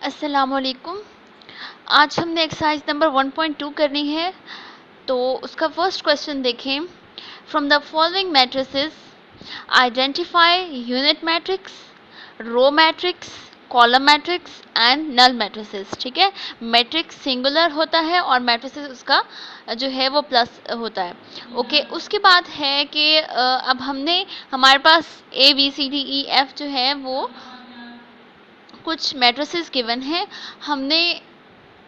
अस्सलामुअलैकुम। आज हमने एक्सरसाइज नंबर 1.2 करनी है। तो उसका फर्स्ट क्वेश्चन देखें। From the following matrices identify unit matrix, row matrix, column matrix and null matrices. ठीक है, मैट्रिक्स सिंगुलर होता है और मैट्रिसेस उसका जो है वो प्लस होता है। ओके, उसके बाद है कि अब हमने हमारे पास A B C D E F जो है वो कुछ मैट्रिसेस गिवन है। हमने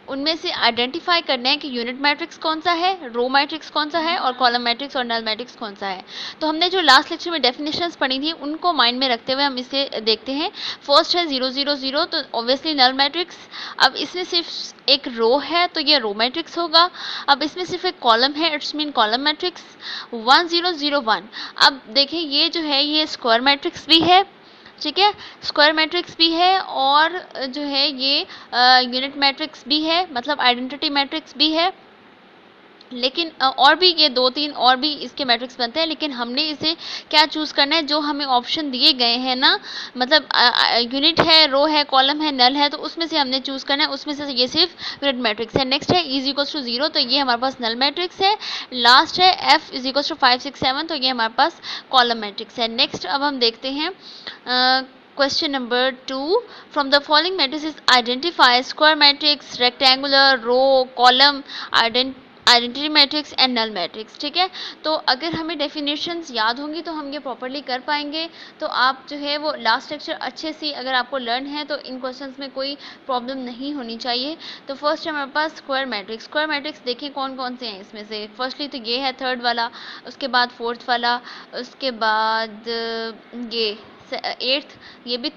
उनमें से आइडेंटिफाई करना है कि यूनिट मैट्रिक्स कौन सा है, रो मैट्रिक्स कौन सा है और कॉलम मैट्रिक्स और नल मैट्रिक्स कौन सा है। तो हमने जो लास्ट लेक्चर में डेफिनेशंस पढ़ी थी उनको माइंड में रखते हुए हम इसे देखते हैं। फर्स्ट है 0 0 0, तो ऑब्वियसली नल मैट्रिक्स। अब इसमें सिर्फ एक रो है तो ये रो मैट्रिक्स होगा। अब इसमें सिर्फ एक कॉलम है, इट्स मीन कॉलम मैट्रिक्स। 1 0 0 1, अब देखें ये जो है ये स्क्वायर मैट्रिक्स भी है। ठीक है, स्क्वायर मैट्रिक्स भी है और जो है ये यूनिट मैट्रिक्स भी है, मतलब आइडेंटिटी मैट्रिक्स भी है। लेकिन और भी ये 2-3 और भी इसके मैट्रिक्स बनते हैं, लेकिन हमने इसे क्या चूज़ करना है, जो हमें ऑप्शन दिए गए हैं ना, मतलब यूनिट है, रो है, कॉलम है, नल है, तो उसमें से हमने चूज़ करना है। उसमें से ये सिर्फ यूनिट मैट्रिक्स है। नेक्स्ट है इज इक्वल्स टू 0, तो ये हमारे पास नल मैट्रिक्स है। लास्ट है एफ इज इक्वल्स टू 5 6 7, तो ये हमारे पास कॉलम मैट्रिक्स है। नेक्स्ट अब हम देखते हैं question number 2। From the following matrices identify square matrix, rectangular, row, column, identity matrix and null matrix. ठीक है, तो अगर हमें डेफिनेशंस याद होंगी तो हम ये प्रॉपर्ली कर पाएंगे। तो आप जो है वो लास्ट लेक्चर अच्छे से अगर आपको लर्न है तो इन क्वेश्चंस में कोई प्रॉब्लम नहीं होनी चाहिए। तो फर्स्ट है हमारे पास स्क्वायर मैट्रिक्स। स्क्वायर मैट्रिक्स देखें कौन कौन से हैं इसमें से। फर्स्टली तो ये है थर्ड वाला, उसके बाद फोर्थ वाला, उसके बाद ये एट्थ, ये भी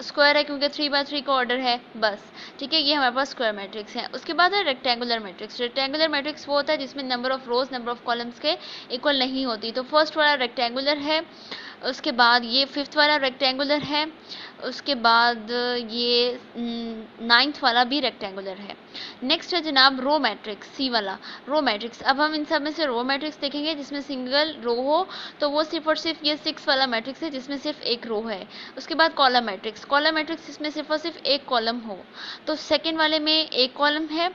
स्क्वायर है क्योंकि 3/3 का ऑर्डर है बस। ठीक है, ये हमारे पास स्क्वायर मैट्रिक्स है। उसके बाद है रेक्टेंगुलर मैट्रिक्स। रेक्टेंगुलर मैट्रिक्स वो होता है जिसमें number of rose number of columns के इक्वल नहीं होती। तो फर्स्ट वाला रेक्टेंगुलर है, उसके बाद ये फिफ्थ वाला रेक्टेंगुलर है, उसके बाद ये नाइन्थ वाला भी रेक्टेंगुलर है। नेक्स्ट है जनाब रो मैट्रिक्स, सी वाला रो मैट्रिक्स। अब हम इन सब में से रो मैट्रिक्स देखेंगे जिसमें सिंगल रो हो, तो वो सिर्फ और सिर्फ ये 6 वाला मैट्रिक्स है जिसमें सिर्फ एक रो है। उसके बाद कॉलम मैट्रिक्स। कॉलम मैट्रिक्स इसमें सिर्फ और सिर्फ एक कॉलम हो, तो सेकेंड वाले में एक कॉलम है।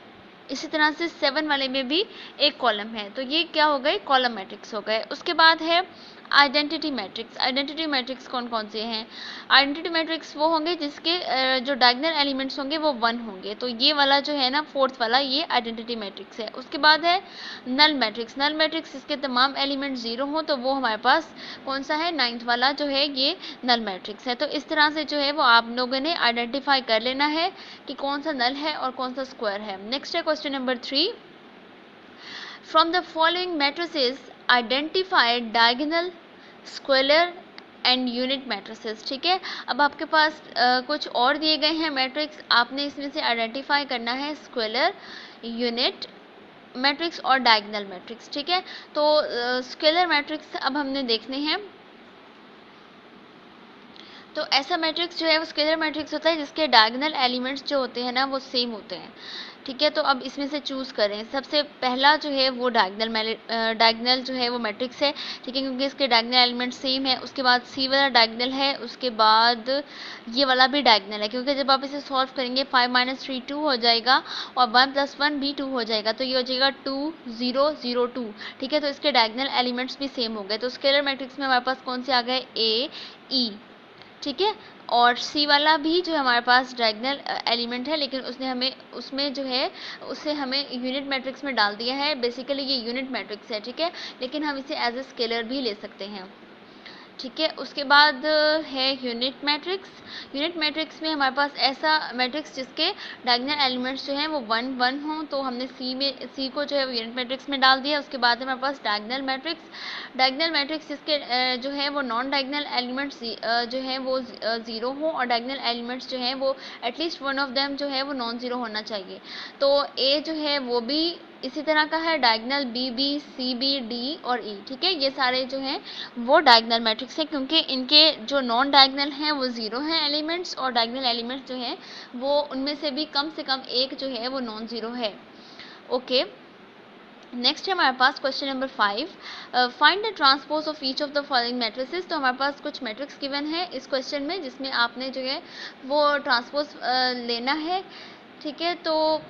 इसी तरह से 7 वाले में भी एक कॉलम है, तो ये क्या हो गए, कॉलम मैट्रिक्स हो गए। उसके बाद है आइडेंटिटी मैट्रिक्स। आइडेंटिटी मैट्रिक्स कौन कौन से हैं? आइडेंटिटी मैट्रिक्स वो होंगे जिसके जो डायगोनल एलिमेंट्स होंगे वो 1 होंगे, तो ये वाला जो है ना फोर्थ वाला, ये आइडेंटिटी मैट्रिक्स है। उसके बाद है नल मैट्रिक्स। नल मैट्रिक्स इसके तमाम एलिमेंट 0 हों, तो वो हमारे पास कौन सा है, नाइन्थ वाला जो है ये नल मैट्रिक्स है। तो इस तरह से जो है वो आप लोगों ने आइडेंटिफाई कर लेना है कि कौन सा नल है और कौन सा स्क्वायर है। नेक्स्ट है question number 3। From the following matrices identify diagonal, scalar and unit matrices. ठीक है, अब आपके पास कुछ और दिए गए हैं मैट्रिक्स, आपने इसमें से आइडेंटिफाई करना है स्क्वेलर, यूनिट मैट्रिक्स और डायगोनल मैट्रिक्स। ठीक है, तो स्केलर मैट्रिक्स अब हमने देखने हैं। तो ऐसा मैट्रिक्स जो है वो स्केलर मैट्रिक्स होता है जिसके डायगोनल एलिमेंट्स जो होते हैं ना वो सेम होते हैं। ठीक है, तो अब इसमें से चूज़ करें। सबसे पहला जो है वो डायगोनल जो है वो मैट्रिक्स है। ठीक है, क्योंकि इसके डायगोनल एलिमेंट्स सेम है। उसके बाद सी वाला डायगोनल है, उसके बाद ये वाला भी डायगोनल है, क्योंकि जब आप इसे सॉल्व करेंगे 5 - 3 2 हो जाएगा और 1 + 1 भी 2 हो जाएगा, तो ये हो जाएगा 2 0 0 2। ठीक है, तो इसके डायगोनल एलिमेंट्स भी सेम हो गए। तो स्केलर मैट्रिक्स में हमारे पास कौन से आ गए, ए ई। ठीक है, और सी वाला भी जो हमारे पास डायगोनल एलिमेंट है, लेकिन उसने हमें उसमें जो है उसे हमें यूनिट मैट्रिक्स में डाल दिया है। बेसिकली ये यूनिट मैट्रिक्स है। ठीक है, लेकिन हम इसे एज ए स्केलर भी ले सकते हैं। ठीक है, उसके बाद है यूनिट मैट्रिक्स। यूनिट मैट्रिक्स में हमारे पास ऐसा मैट्रिक्स जिसके डायगोनल एलिमेंट्स जो हैं वो 1 1 हों, तो हमने सी को जो है वो यूनिट मैट्रिक्स में डाल दिया। उसके बाद हमारे पास डायगोनल मैट्रिक्स। डायगोनल मैट्रिक्स जिसके जो है वो नॉन डायगोनल एलिमेंट्स जो हैं वो 0 हों और डायगोनल एलिमेंट्स जो हैं वो एटलीस्ट वन ऑफ देम जो है वो नॉन ज़ीरो होना चाहिए। तो ए जो है वो भी इसी तरह का है, diagonal B B, C B, D और ई। ठीक है, ये सारे जो हैं वो डायगोनल मैट्रिक्स है, क्योंकि इनके जो नॉन डायगोनल हैं वो 0 हैं एलिमेंट्स, और डायगोनल एलिमेंट्स जो हैं वो उनमें से भी कम एक जो है वो नॉन ज़ीरो है। ओके, नेक्स्ट है हमारे पास question number 5, find the transpose of each of the following matrices. तो हमारे पास कुछ मैट्रिक्स गिवन है इस क्वेश्चन में, जिसमें आपने जो है वो ट्रांसपोज लेना है। ठीक है, तो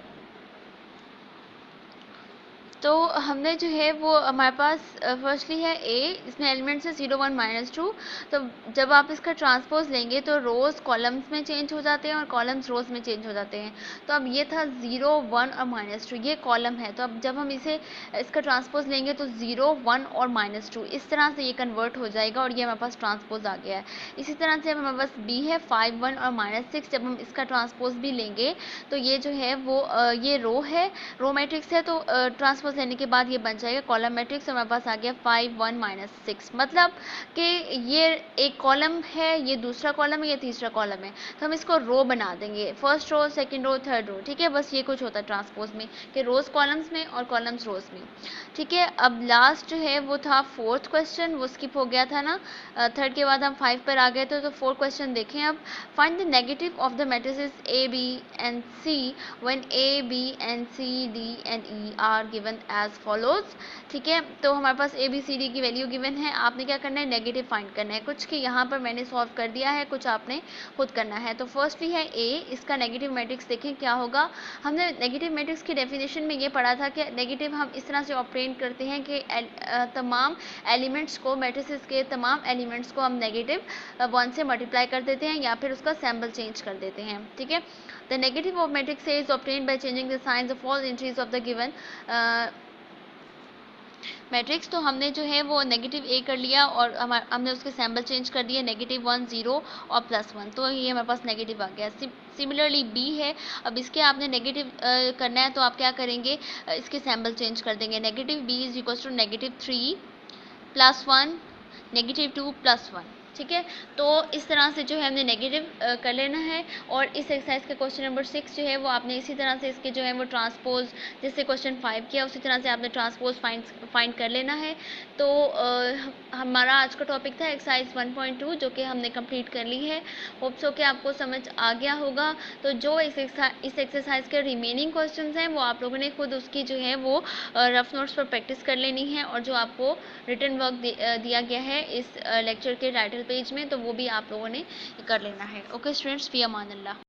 हमने जो है वो हमारे पास फर्स्टली है ए, इसमें एलिमेंट्स है 0 1 -2। तो जब आप इसका ट्रांसपोज लेंगे तो रोज़ कॉलम्स में चेंज हो जाते हैं और कॉलम्स रोज़ में चेंज हो जाते हैं। तो अब ये था 0 1 और -2, ये कॉलम है। तो अब जब हम इसका ट्रांसपोज लेंगे तो 0 1 और -2 इस तरह से ये कन्वर्ट हो जाएगा और ये हमारे पास ट्रांसपोज आ गया है। इसी तरह से हमारे पास बी है 5 1 और -6, जब हम इसका ट्रांसपोज भी लेंगे तो ये जो है वो ये रो है, रो मैट्रिक्स है। तो ट्रांसपोज लेने के बाद ये बन जाएगा कॉलम मैट्रिक्स। हमारे पास आ गया 5 1 -6, मतलब कि ये एक कॉलम है, ये दूसरा कॉलम है, ये तीसरा कॉलम है। तो हम इसको रो बना देंगे, first row, second row, third row. ठीक है, बस ये कुछ होता है ट्रांसपोज में कि रोज कॉलम्स में और कॉलम्स रोज में। ठीक है, अब लास्ट जो है वो था फोर्थ क्वेश्चन, वो स्किप हो गया था ना, थर्ड के बाद हम 5 पर आ गए थे। तो फोर्थ क्वेश्चन देखें अब, find the negative of the matrices A B and C when A B and C D and E are given as follows. ठीक है, तो हमारे पास ए बी सी डी की वैल्यू गिवन है, आपने क्या करना है, नेगेटिव फाइंड करना है। कुछ कि यहाँ पर मैंने सॉल्व कर दिया है, कुछ आपने खुद करना है। तो फर्स्टली है ए, इसका नेगेटिव मैट्रिक्स देखें क्या होगा। हमने नेगेटिव मैट्रिक्स की डेफिनेशन में ये पढ़ा था कि नेगेटिव हम इस तरह से ऑपरेट करते हैं कि तमाम एलिमेंट्स को, मैट्रिसेस के तमाम एलिमेंट्स को हम नेगेटिव 1 से मल्टीप्लाई कर देते हैं या फिर उसका सैम्बल चेंज कर देते हैं। ठीक है, the negative of matrix is obtained by changing the science of all entries of the given matrix. तो हमने जो है वो नेगेटिव ए कर लिया और हमने उसके सैम्बल चेंज कर दिए, -1 0 और +1। तो ये हमारे पास नेगेटिव आ गया। सिमिलरली बी है, अब इसके आपने नेगेटिव करना है तो आप क्या करेंगे, इसके सैम्बल चेंज कर देंगे। Negative B is equal to -3 +1 -2 +1। ठीक है, तो इस तरह से जो है हमने नेगेटिव कर लेना है। और इस एक्सरसाइज का क्वेश्चन नंबर 6 जो है वो आपने इसी तरह से इसके जो है वो ट्रांसपोज, जैसे क्वेश्चन 5 किया उसी तरह से आपने ट्रांसपोज फाइंड कर लेना है। तो हमारा आज का टॉपिक था एक्सरसाइज 1.2, जो कि हमने कंप्लीट कर ली है। होप सो कि आपको समझ आ गया होगा। तो जो इस एक्सरसाइज के रिमेनिंग क्वेश्चन हैं वो आप लोगों ने खुद उसकी जो है वो रफ नोट्स पर प्रैक्टिस कर लेनी है, और जो आपको रिटन वर्क दिया गया है इस लेक्चर के टाइटल पेज में, तो वो भी आप लोगों ने कर लेना है। ओके स्टूडेंट्स, फी अमान अल्लाह।